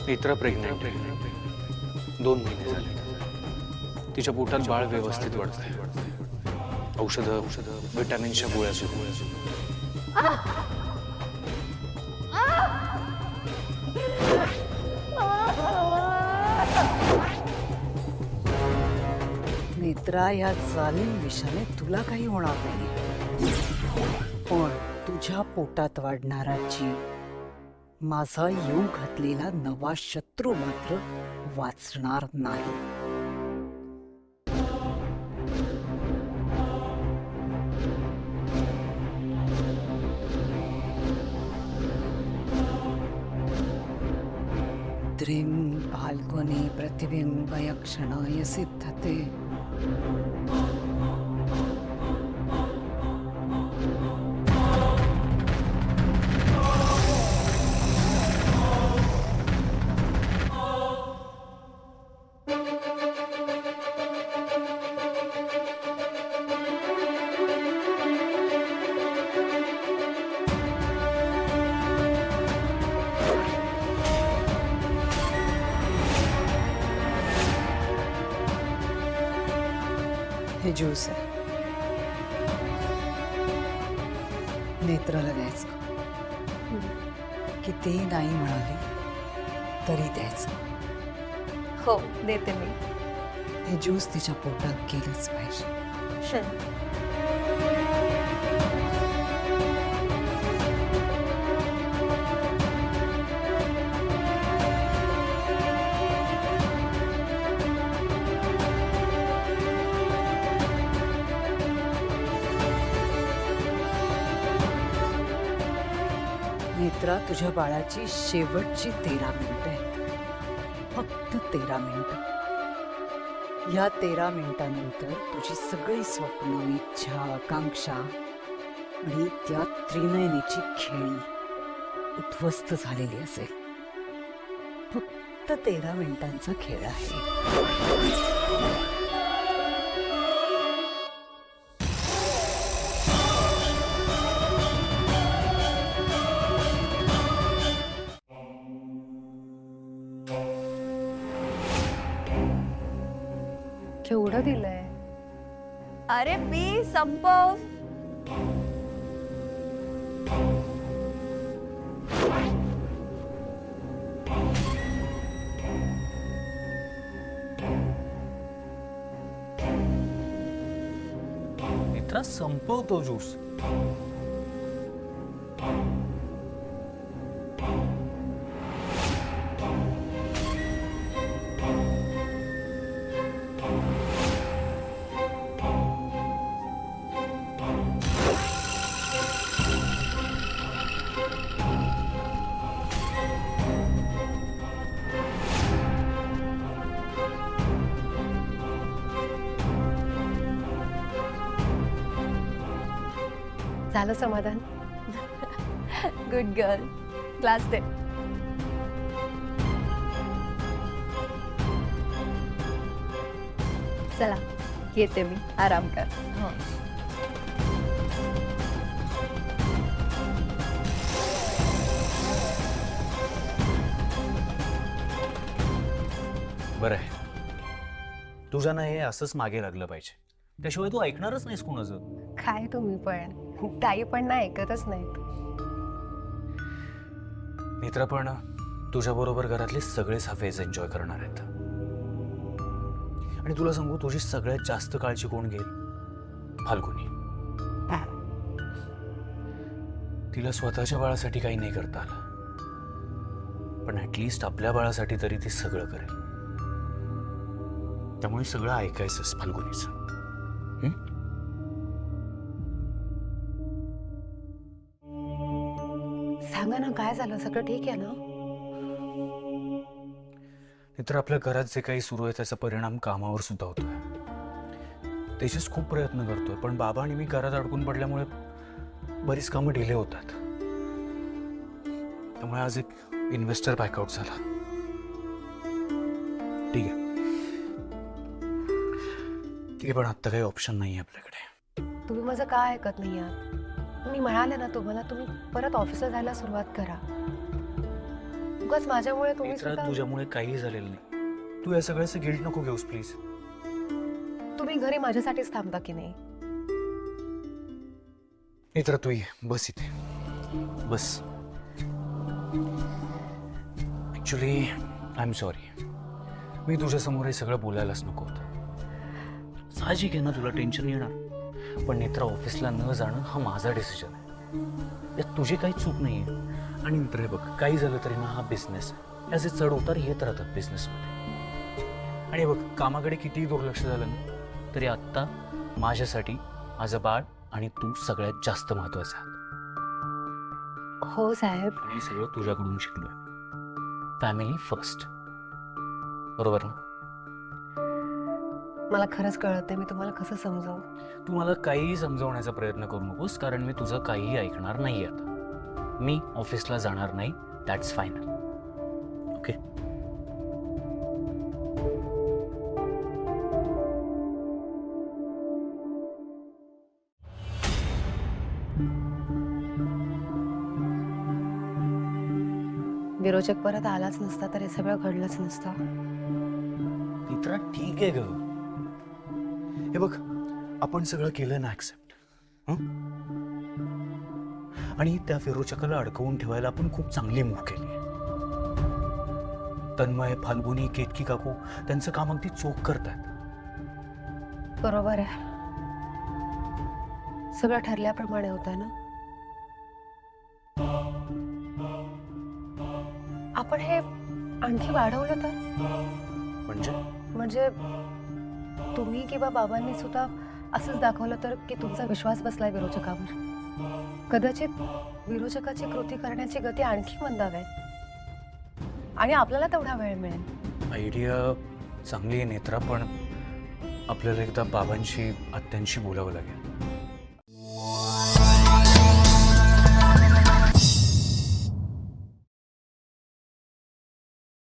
Netra pregnant आहे. 2 महिने झाले. तिच्या पोटात बाळ व्यवस्थित वाढतंय. औषधं विटॅमिनच्या गोळ्या सुरू. नेत्रा, या जालिम विषाने तुला काही होणार नाही, पण तुझ्या पोटात वाढणारा जीव, माझा येऊ घातलेला नवा शत्रू मात्र वाचणार नाही. द्रिं फाल्गुने प्रतिबिंबय क्षणाय सिद्धते. हे ज्यूस आहे, नेत्राला द्यायचं. कितीही नाही म्हणाली तरी द्यायचं. हो, देते मी. हे ज्यूस तिच्या पोटात गेलंच पाहिजे. नेत्रा, तुझ्या बाळाची शेवटची 13 मिनिटं आहेत. फक्त 13 मिनिटं. या 13 मिनिटांनंतर तुझी सगळी स्वप्न, इच्छा, आकांक्षा आणि त्या त्रिनयनीची खेळी उद्ध्वस्त झालेली असेल. फक्त 13 मिनिटांचा खेळ आहे. केवढं दिलंय? अरे पी, संपव. नेत्रा, संपवतो ज्यूस. झालं समाधान? Good girl. क्लास दे. चला, येते मी. आराम कर. बरं आहे. तुझ्या ना हे असंच मागे लागलं पाहिजे. त्याशिवाय तू ऐकणारच नाहीस कुणाचं. काय तुम्ही पण, ताई पण ना ऐकतच नाहीत. नेत्रा, पण तुझ्या बरोबर घरातले सगळेच हा फेज एन्जॉय करणार आहेत. आणि तुला सांगू, तुझी सगळ्यात जास्त काळजी कोण घेईल? फाल्गुनी. तिला स्वतःच्या बाळासाठी काही नाही करता आलं, पण ऍटलिस्ट आपल्या बाळासाठी तरी ती सगळं करेल. त्यामुळे सगळं ऐकायचंच फाल्गुनीचं. सांगा ना, काय झालं? सगळं ठीक आहे ना? तर आपल्या घरात जे काही सुरू आहे त्याचा परिणाम कामावर सुद्धा होतोय. तेजस खूप प्रयत्न करतोय, पण बाबा आणि मी घरात अडकून पडल्यामुळे बरीच कामं डिले होतात. त्यामुळे आज एक इन्व्हेस्टर बॅकआउट झाला. ठीक आहे, पण आत्ता काही ऑप्शन नाही आपल्याकडे. तुम्ही माझं काय ऐकत नाही आहात? मी म्हणाले ना तुम्हाला, तुम्ही परत ऑफिसला जायला सुरुवात करा. उगाच माझ्यामुळे तुम्ही नेत्रा, सुद्धा तुझ्यामुळे काही झालेलं नाही. तू या सगळ्याचं गिल्ट नको घेऊस प्लीज. तुम्ही घरी माझ्यासाठीच थांबता की नाही? नेत्रा, तू ये, बस इथे बस. Actually I am sorry. मी तुझ्यासमोर हे सगळं बोलायलाच नको होतं. साहजिक आहे ना, तुला टेन्शन येणार. पण नेत्रा, ऑफिसला न जाणं हा माझा डिसिजन आहे. यात तुझी काही चूक नाही आहे. आणि मित्र, हे बघ, काही झालं तरी ना हा बिझनेस आहे. याचे चढ उतार येत राहतात बिझनेसमध्ये. आणि बघ, कामाकडे कितीही दुर्लक्ष झालं ना तरी आत्ता माझ्यासाठी माझं बाळ आणि तू सगळ्यात जास्त महत्वाचं आहात. हो साहेब. आणि हे सगळं तुझ्याकडून शिकलोय. फॅमिली फर्स्ट, बरोबर ना? मला खरंच कळत नाही मी तुम्हाला कसं समजावू. तू मला काहीही समजवण्याचा प्रयत्न करू नकोस, कारण मी तुझं काहीही ऐकणार नाही आता. मी ऑफिसला जाणार नाही, दॅट्स फायनल. ओके? विरोचक परत आलाच नसता तर हे सगळं घडलंच नसतं. मित्रा, ठीक आहे ग. हे बघ, आपण सगळं केलं ना ऍक्सेप्ट. आणि त्या विरोचकाला अडकवून ठेवायला आपण खूप चांगली मूव्ह केली. तन्मय, फाल्गुनी, केतकी काकू त्यांचं काम अगदी चोख करतात. बरोबर आहे. सगळं ठरल्याप्रमाणे होतं ना. आपण हे आणखी वाढवलं तर? म्हणजे तुम्ही किंवा बाबांनी सुद्धा असंच दाखवलं तर की तुमचा विश्वास बसलाय विरोचकावर. कदाचित विरोचकाची कृती करण्याची गती आणखी मंदावेल आणि आपल्याला तेवढा वेळ मिळेल. आयडिया चांगली आहे नेत्रा, पण आपल्याला एकदा बाबांशी, आत्यांशी बोलावं लागेल.